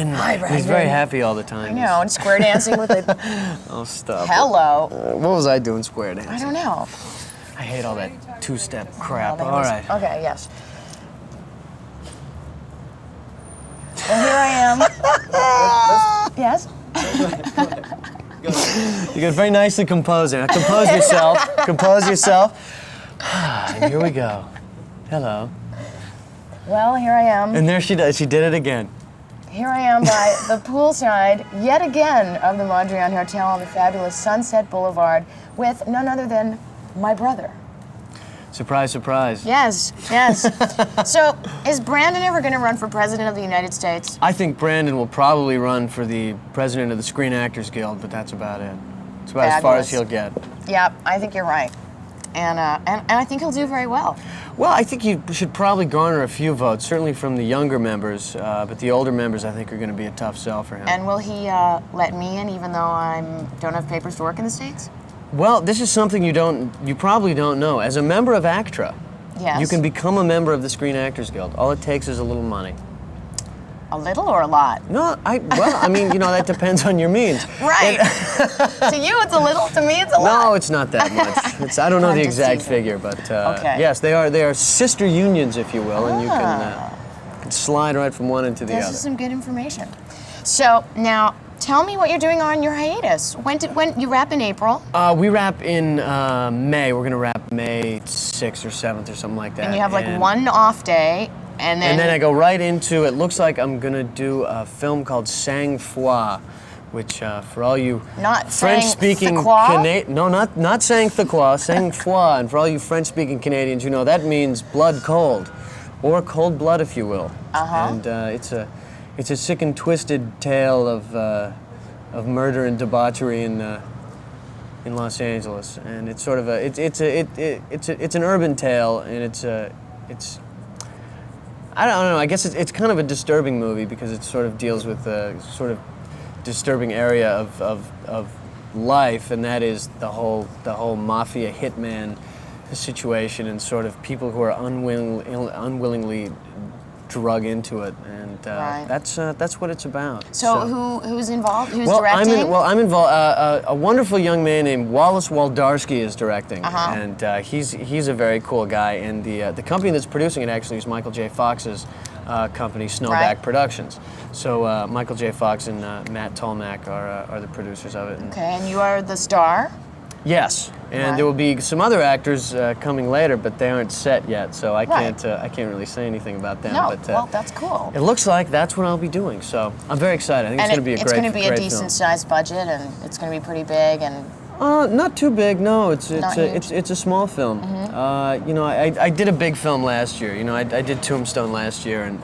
And Hi, Brandon. he's very happy all the time. I know, and square dancing with the... Oh, stop. Hello. What was I doing square dancing? I don't know. I hate all that two-step crap. Well, All right. Okay, yes. Well, here I am. Yes? You got very nicely composed there. Now, compose yourself. Compose yourself. And here we go. Hello. Well, here I am. And there she does. She did it again. Here I am by the poolside, yet again, of the Mondrian Hotel on the fabulous Sunset Boulevard with none other than my brother. Surprise, surprise. Yes, yes. So, is Brandon ever going to run for president of the United States? I think Brandon will probably run for the president of the Screen Actors Guild, but that's about it. It's about as far as he'll get. Yeah, I think you're right. And I think he'll do very well. Well, I think he should probably garner a few votes, certainly from the younger members, but the older members I think are going to be a tough sell for him. And will he let me in even though I don't have papers to work in the States? Well, this is something you probably don't know. As a member of ACTRA, yes, you can become a member of the Screen Actors Guild. All it takes is a little money. A little or a lot? No, I mean, that depends on your means. Right. To you, it's a little. To me, it's a lot. No, it's not that much. I don't know the exact figure, but okay. Yes, they are sister unions, if you will, and you can slide right from one into the other. This is some good information. So now, tell me what you're doing on your hiatus. When you wrap in April? We wrap in May. We're gonna wrap May 6th or 7th or something like that. And you have like one off day. And then I go right into, it looks like I'm going to do a film called Sang Froid, which for all you French-speaking Canadians, no, not Sang Froid, Sang Froid, and for all you French-speaking Canadians, that means blood cold, or cold blood, if you will. And it's a sick and twisted tale of murder and debauchery in Los Angeles, and it's sort of it's an urban tale, and it's I don't know. I guess it's kind of a disturbing movie because it sort of deals with a sort of disturbing area of life, and that is the whole mafia hitman situation and sort of people who are unwillingly drug into it, and right. That's what it's about. So who's involved? Who's directing? I'm involved. A wonderful young man named Wallace Waldarski is directing, and he's a very cool guy. And the company that's producing it actually is Michael J. Fox's company, Snowback Productions. So Michael J. Fox and Matt Tolmack are the producers of it. Okay, and you are the star? Yes, and there will be some other actors coming later, but they aren't set yet, so I can't really say anything about them. No, but, well, that's cool. It looks like that's what I'll be doing, so I'm very excited. I think it's going to be a great film. It's going to be a decent-sized budget, and it's going to be pretty big, and... Not too big, no. It's a small film. I did a big film last year. I did Tombstone last year, and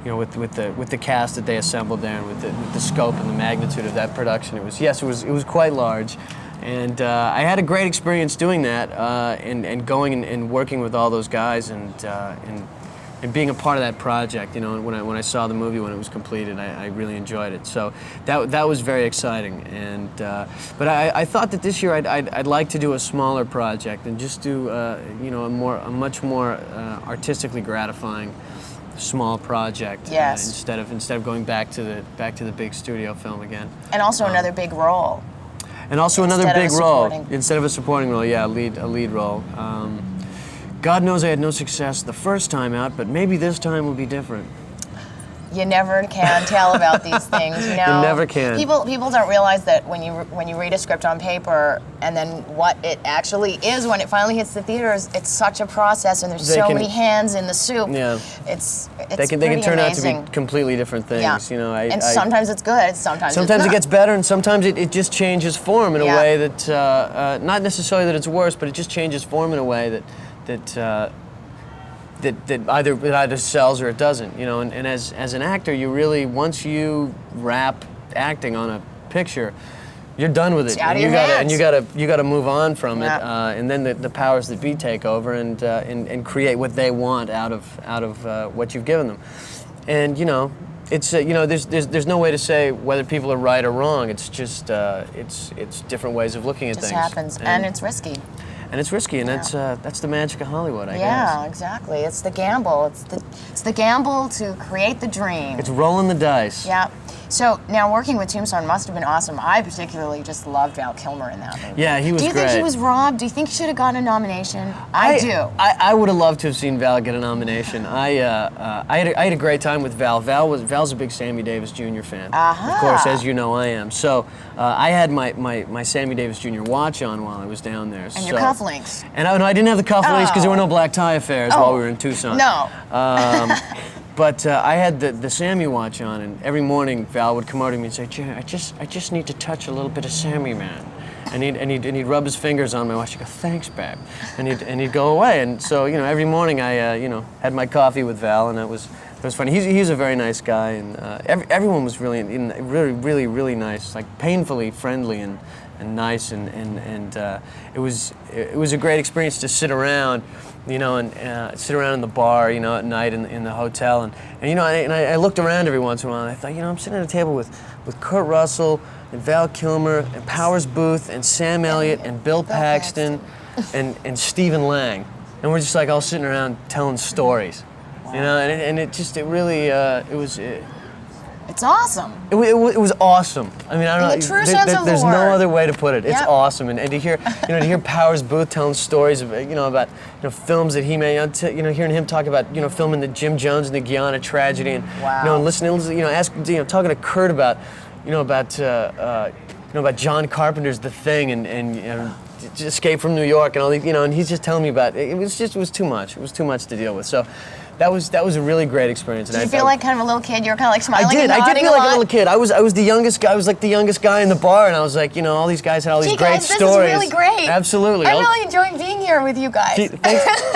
with the cast that they assembled there, and with the scope and the magnitude of that production, it was quite large. And I had a great experience doing that, and going and working with all those guys, and being a part of that project. When I saw the movie when it was completed, I really enjoyed it. So that was very exciting. And but I thought that this year I'd like to do a smaller project and just do a much more artistically gratifying small project. Yes. Instead of going back to the big studio film again. And also another big role. And also another big role, instead of a supporting role, a lead role. God knows I had no success the first time out, but maybe this time will be different. You never can tell about these things, You never can. People don't realize that when you read a script on paper and then what it actually is when it finally hits the theaters, it's such a process, and there's so many hands in the soup. Yeah. It's they can turn amazing. out to be completely different things. Yeah. Sometimes it's good, sometimes it's it gets better, and sometimes it just changes form in a way that not necessarily that it's worse, but it just changes form in a way that either sells or it doesn't, and as an actor, you really, once you wrap acting on a picture, you're done with it. It's out of your hands. You gotta move on from it, and then the powers that be take over and create what they want out of what you've given them, and it's there's no way to say whether people are right or wrong. It's just it's different ways of looking at things. It just happens, and it's risky. and it's risky, and that's the magic of Hollywood, I guess. Yeah, exactly. It's the gamble. It's the gamble to create the dream. It's rolling the dice. Yeah. So now working with Tombstone must have been awesome. I particularly just loved Val Kilmer in that movie. Yeah, he was great. Do you think he was robbed? Do you think he should have gotten a nomination? I do. I would have loved to have seen Val get a nomination. I had a great time with Val. Val's a big Sammy Davis Jr. fan. Of course, as you know, I am. So I had my Sammy Davis Jr. watch on while I was down there. And your cufflinks. And I didn't have the cufflinks because there were no black tie affairs while we were in Tucson. No. But I had the Sammy watch on, and every morning Val would come over to me and say, "Jerry, I just need to touch a little bit of Sammy, man." And he'd rub his fingers on my watch. He'd go, "Thanks, babe," and he'd go away. And so every morning I had my coffee with Val, and it was funny. He's a very nice guy, and everyone was really nice, like painfully friendly and nice, and it was a great experience to sit around. And sit around in the bar, at night in the hotel, and I looked around every once in a while, and I thought, I'm sitting at a table with Kurt Russell and Val Kilmer and Powers Booth and Sam Elliott and Bill Paxton and Stephen Lang, and we're just like all sitting around telling stories, wow. And it really was. It's awesome. It was awesome. I mean, I don't know. In the true sense of the there's word. no other way to put it. It's Yep. awesome, and to hear Powers Booth telling stories of about films that he made. Hearing him talk about filming the Jim Jones and the Guyana tragedy, and wow. And listening, talking to Kurt about about John Carpenter's The Thing and Escape from New York and all these, and he's just telling me about it. It was too much. It was too much to deal with. So. That was a really great experience. Did you feel like kind of a little kid? You were kind of like smiling. I did. And I did feel a like lot? a little kid. I was the youngest guy. I was like the youngest guy in the bar, and I was like, all these guys had all these great guys, stories. This is really great. Absolutely. I'm really enjoying being here with you guys.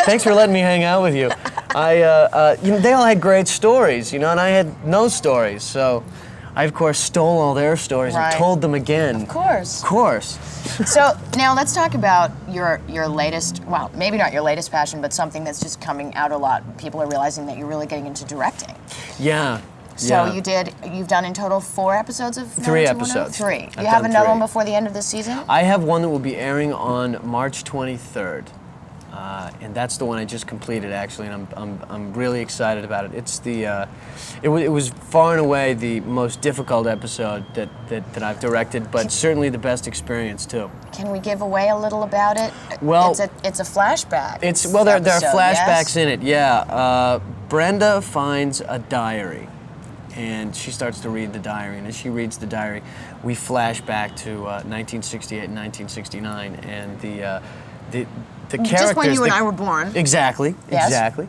Thanks for letting me hang out with you. They all had great stories, and I had no stories. So, I of course stole all their stories and told them again. Of course. Of course. So now let's talk about your latest, well, maybe not your latest passion, but something that's just coming out a lot. People are realizing that you're really getting into directing. Yeah. So you've done in total 4 episodes of 3 episodes. 3. You have another one before the end of this season? I have one that will be airing on March 23rd. And that's the one I just completed, actually, and I'm really excited about it. It's it was far and away the most difficult episode that I've directed, but certainly the best experience too. Can we give away a little about it? Well, it's a flashback. There are flashbacks in it. Yeah, Brenda finds a diary, and she starts to read the diary, and as she reads the diary, we flash back to 1968 and 1969, and the characters. Just when you and I were born. Exactly. Yes. Exactly.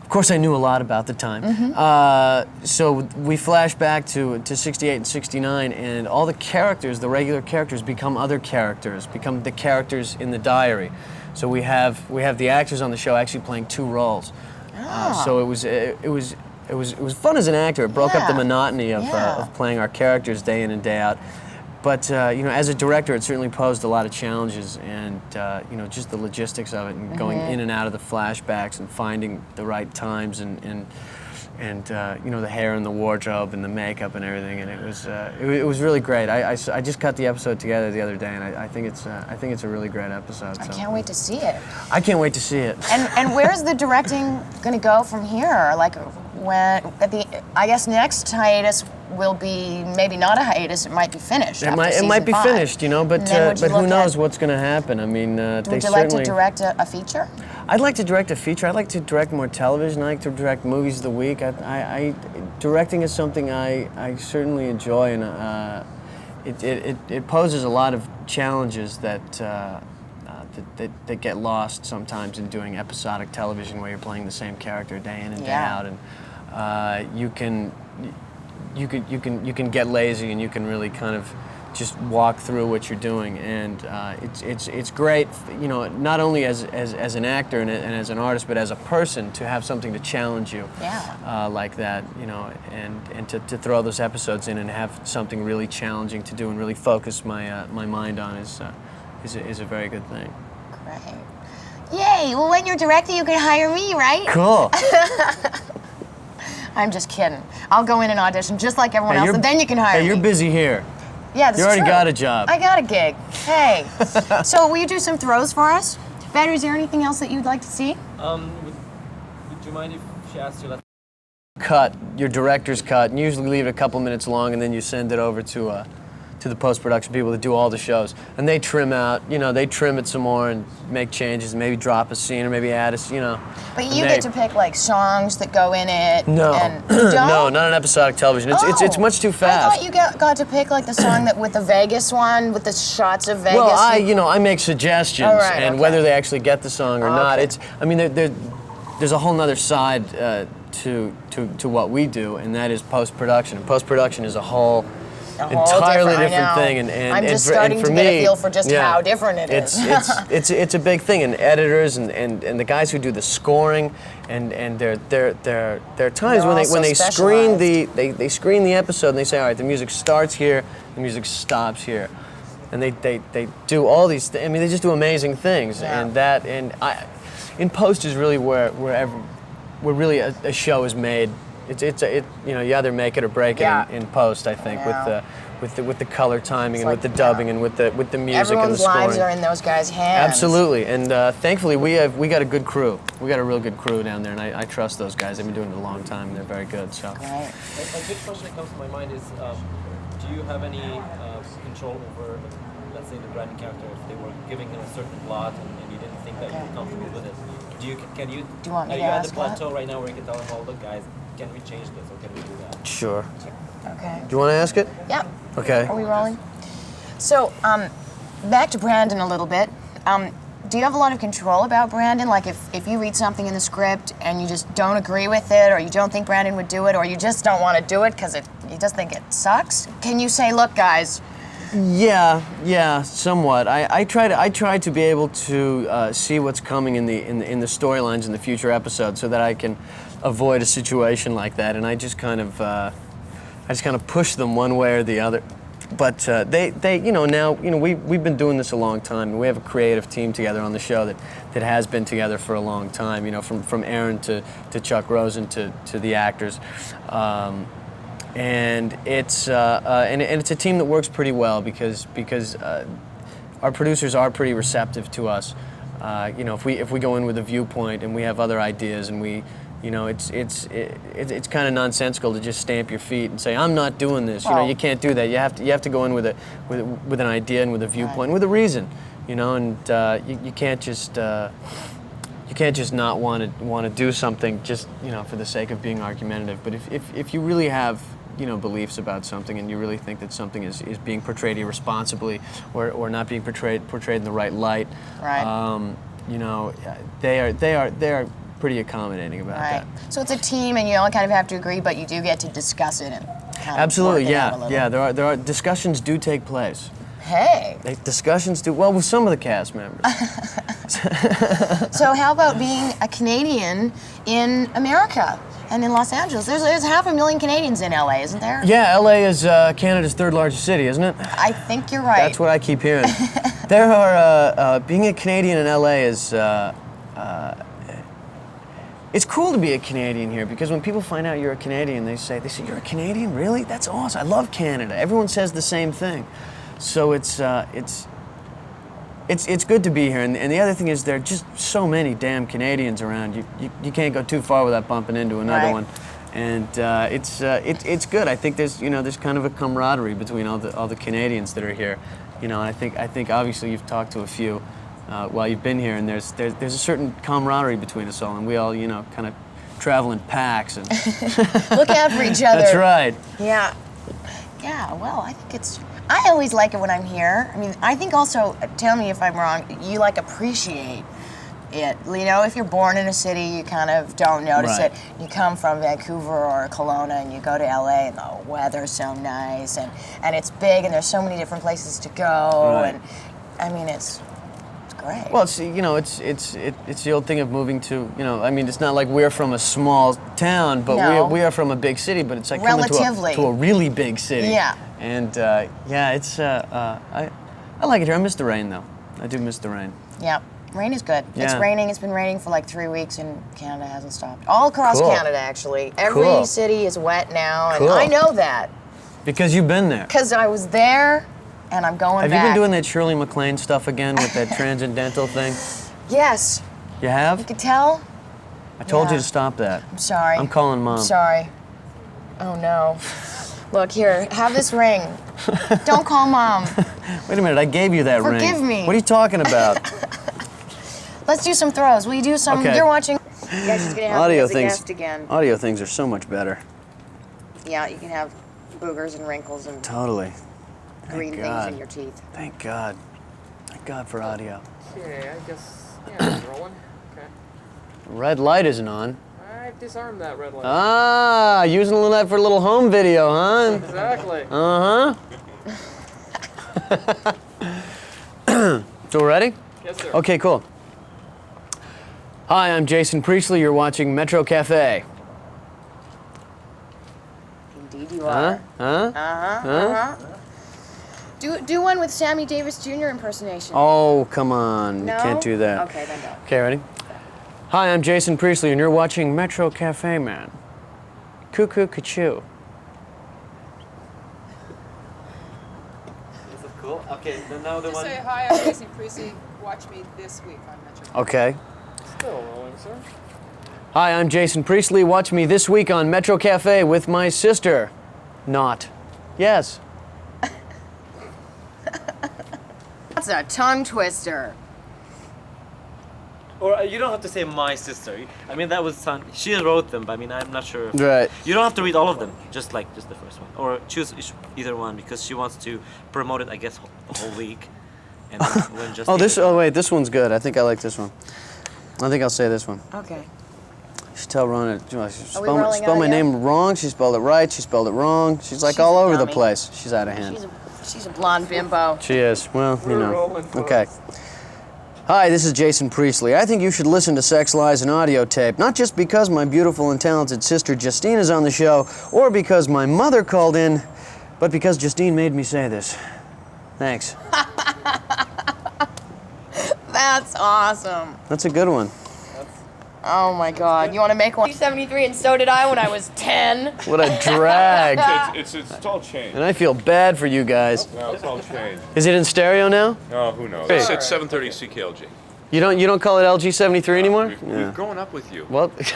Of course, I knew a lot about the time. Mm-hmm. So we flash back to 68 and 69, and all the characters, the regular characters, become other characters, become the characters in the diary. So we have the actors on the show actually playing 2 roles. So it was fun as an actor. It broke up the monotony of playing our characters day in and day out. But as a director, it certainly posed a lot of challenges, and just the logistics of it, and going in and out of the flashbacks, and finding the right times, and the hair and the wardrobe and the makeup and everything, and it was really great. I just cut the episode together the other day, and I think it's a really great episode. I can't wait to see it. I can't wait to see it. And where's the directing going to go from here? Like I guess next hiatus will be maybe not a hiatus. It might be finished. It might be 5. finished, but who knows what's going to happen? I mean, would you like to direct a feature? I'd like to direct a feature. I'd like to direct more television. I like to direct movies of the week. Directing is something I certainly enjoy, and it poses a lot of challenges that get lost sometimes in doing episodic television, where you're playing the same character day in and day out, and you can get lazy, and you can really kind of just walk through what you're doing, and it's great, not only as an actor and as an artist, but as a person, to have something to challenge you, like that, and to throw those episodes in and have something really challenging to do and really focus my mind on is a very good thing. Great. Yay! Well, when you're directing, you can hire me, right? Cool. I'm just kidding. I'll go in and audition just like everyone else, and then you can hire me. Hey, you're busy here. Yeah, that's You already true. got a job. I got a gig. Hey. So will you do some throws for us? Better, is there anything else that you'd like to see? Would you mind if she asked you? Cut your director's cut, and usually leave it a couple minutes long, and then you send it over to the post-production people that do all the shows, and they trim out, they trim it some more and make changes, and maybe drop a scene or maybe add a, But you get to pick like songs that go in it. No, and you don't? no, not on episodic television. It's much too fast. I thought you got to pick like the song that with the Vegas one, with the shots of Vegas. Well, I make suggestions, and whether they actually get the song or not, there's a whole nother side to what we do, and that is post-production. Post-production is a whole entirely different thing, and I'm just starting to get a feel for just how different it is. It's a big thing, and editors and the guys who do the scoring, and there are times when they screen they screen the episode and they say, all right, the music starts here, the music stops here, and they do all these things. I mean, they just do amazing things, in post is really where really a show is made. You either make it or break it in post. I think with the color timing and with the dubbing and with the music and the scoring. Everyone's lives are in those guys' hands. Absolutely, and thankfully we got a good crew. We got a real good crew down there, and I trust those guys. They've been doing it a long time, and they're very good. So. Great. A big question that comes to my mind is, do you have any control over, let's say, the branding character? If they were giving him a certain plot and you didn't think that you were comfortable with it, do you want me are to you at ask the plateau right now where you can tell them, well, look, guys, can we change this or can we do that? Sure. Okay. Do you want to ask it? Yeah. Okay. Are we rolling? So, back to Brandon a little bit. Do you have a lot of control about Brandon? Like if you read something in the script and you just don't agree with it, or you don't think Brandon would do it, or you just don't want to do it because you just think it sucks, can you say, look, guys? Yeah, somewhat. I try to be able to see what's coming in the storylines in the future episodes, so that I can avoid a situation like that, and I just kind of push them one way or the other. But they now we've been doing this a long time, and we have a creative team together on the show that has been together for a long time. From Aaron to Chuck Rosen to the actors. And it's a team that works pretty well because our producers are pretty receptive to us. If we go in with a viewpoint and we have other ideas, and it's kind of nonsensical to just stamp your feet and say, I'm not doing this. You can't do that. You have to go in with an idea and with a viewpoint and with a reason. And you can't just not want to do something just for the sake of being argumentative. But if you really have beliefs about something, and you really think that something is being portrayed irresponsibly or not being portrayed in the right light, they are pretty accommodating about that. So it's a team, and you all kind of have to agree, but you do get to discuss it and kind absolutely, of work it out a little. Yeah. There are discussions do take place. Hey. Discussions do well with some of the cast members. So how about being a Canadian in America and in Los Angeles? There's 500,000 Canadians in LA, isn't there? Yeah, LA is Canada's third largest city, isn't it? I think you're right. That's what I keep hearing. There are being a Canadian in LA is. It's cool to be a Canadian here, because when people find out you're a Canadian, they say, you're a Canadian? Really? That's awesome. I love Canada. Everyone says the same thing. So it's good to be here. And the other thing is, there are just so many damn Canadians around. You can't go too far without bumping into another one. And it's good. I think there's kind of a camaraderie between all the Canadians that are here. And I think obviously you've talked to a few while you've been here, and there's a certain camaraderie between us all, and we all kind of travel in packs and look out for each other. That's right. Yeah. Well, I think I always like it when I'm here. I mean, I think also, tell me if I'm wrong, you appreciate it. If you're born in a city, you kind of don't notice it. You come from Vancouver or Kelowna, and you go to LA, and the weather's so nice, and it's big, and there's so many different places to go, and I mean, it's great. Well, it's the old thing of moving to, it's not like we're from a small town, but we are from a big city, but it's like coming to a really big city. Yeah. And it's I like it here. I miss the rain, though. I do miss the rain. Yeah. Rain is good. Yeah. It's raining. It's been raining for like 3 weeks, and Canada hasn't stopped. All across Canada, actually. Every city is wet now, and I know that. Because you've been there. Because I was there, and I'm going back. Have you been doing that Shirley MacLaine stuff again with that transcendental thing? Yes. You have? You could tell? I told you Yeah. to stop that. I'm sorry. I'm calling Mom. I'm sorry. Oh no. Look, here, have this ring. Don't call Mom. Wait a minute, I gave you that ring. Forgive me. What are you talking about? Let's do some throws. Will you do some? Okay. You're watching. Yeah, she's gonna have me as a guest again. Audio things are so much better. Yeah, you can have boogers and wrinkles and Totally. green Thank things God. in your teeth. Thank God. Thank God for audio. Okay, I guess, yeah, it's rolling. Okay. Red light isn't on. I've disarmed that red light. Ah, using that for a little home video, huh? Exactly. So we're ready? Yes, sir. Okay, cool. Hi, I'm Jason Priestley. You're watching Metro Cafe. Indeed you are. Do one with Sammy Davis Jr. impersonation. Oh, come on. No? You can't do that. Okay, then don't. Okay, ready? Hi, I'm Jason Priestley, and you're watching Metro Cafe, man. Cuckoo, ka-choo. Is it cool? Okay, then now the Just one. say hi, I'm Jason Priestley. Watch me this week on Metro. Okay. Still rolling, sir. Hi, I'm Jason Priestley. Watch me this week on Metro Cafe with my sister. Not. Yes. That's a tongue twister. Or you don't have to say my sister. I mean, that was she wrote them, but I mean, I'm not sure. Right. You don't have to read all of them. Just the first one, or choose either one because she wants to promote it. I guess a whole week. And when just. Oh, wait, this one's good. I think I like this one. I think I'll say this one. Okay. You should tell Rona, she rolling spelled my out yet? name wrong. She spelled it right. She spelled it wrong. She's like She's all a over the dummy. place. She's out of hand. She's a blonde bimbo. She is. Well, you We're know. rolling, folks. Okay. Hi, this is Jason Priestley. I think you should listen to Sex, Lies, and Audio Tape, not just because my beautiful and talented sister Justine is on the show, or because my mother called in, but because Justine made me say this. Thanks. That's awesome. That's a good one. Oh my God. You want to make one? 73, and so did I when I was 10. What a drag. It's all changed. And I feel bad for you guys. No, it's all changed. Is it in stereo now? No, who knows? Hey. It's 730 CKLG. You don't call it LG73 anymore? We've grown up with you. Well, Grown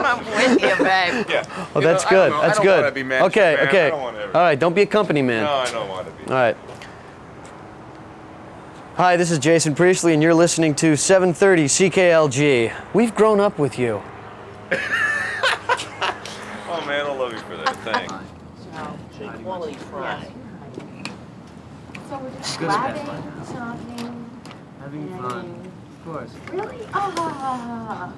up with you, babe. Yeah. oh, that's good. I That's don't good. wanna be man Okay, man. okay. I don't wanna ever- All right, don't be a company man. No, I don't want to be. All right. Hi, this is Jason Priestley, and you're listening to 730 CKLG. We've grown up with you. Oh man, I love you for that. Thanks. Quality fry. So we're just Good as bad laughing, talking. Having fun. Of course. Really? Ah.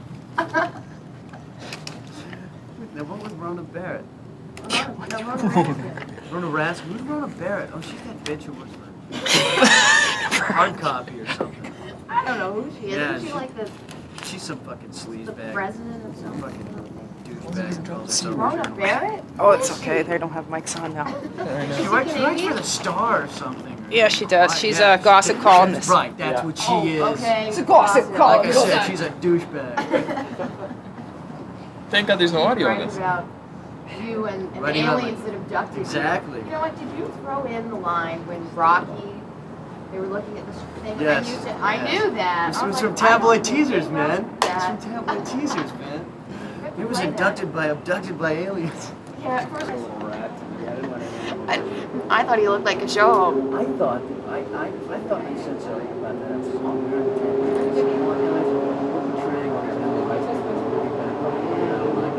Now, what was Rona Barrett? Rona Rona Rask? Who's Rona Barrett? Oh, she's that bitch who was hard copy or something. I don't know who she is. Yeah, Is she like the She's some fucking sleaze bag. president of something? Fucking douchebag. Rona Barrett? Oh, it's okay. They don't have mics on now. She writes for the Star or something. Yeah, she does. She's Yeah, a gossip columnist. Right, that's what she is. Okay. It's a gossip Like I columnist. said, she's a douchebag. Thank God there's no audio on Writing this. about you and the Writing about aliens that abducted Exactly. you. You know what? Did you throw in the line when Rocky, they were looking at this thing? Yes. And you said, I knew that. This I was was from like, I tabloid don't teasers, think man. about It's that. from tabloid teasers, man. He was abducted by aliens. Yeah, at first I thought he looked like a show. I thought they said something about that.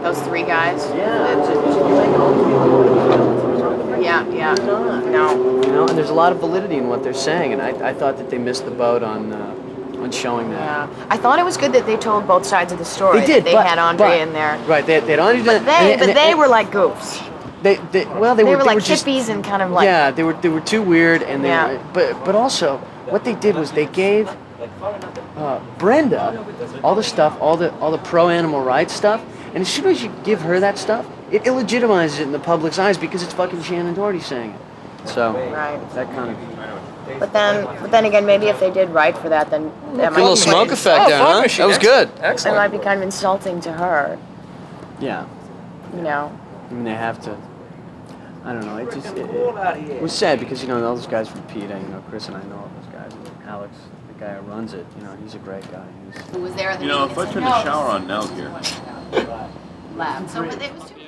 Those three guys. Yeah. Yeah. No. You know, and there's a lot of validity in what they're saying, and I thought that they missed the boat on showing that. Yeah. I thought it was good that they told both sides of the story. They did. That they had Andre in there. Right. They had Andre. But they were like goofs. They They were like just, hippies and kind of like. Yeah, they were too weird, and they Yeah. were, but also what they did was they gave Brenda all the stuff, all the pro animal rights stuff, and as soon as you give her that stuff, it illegitimizes it in the public's eyes because it's fucking Shannon Doherty saying it. So Right. that kind of But then again, maybe if they did write for that, then that a little smoke effect there, huh? That was good. It Excellent. might be kind of insulting to her, Yeah, you know. I mean they have to. I don't know. It was sad because all those guys from PETA, Chris and I know all those guys, and Alex, the guy who runs it. You know, he's a great guy. Who was there at the You know, meeting if I and turn said, the "No, shower this on now is here. lab." So it was too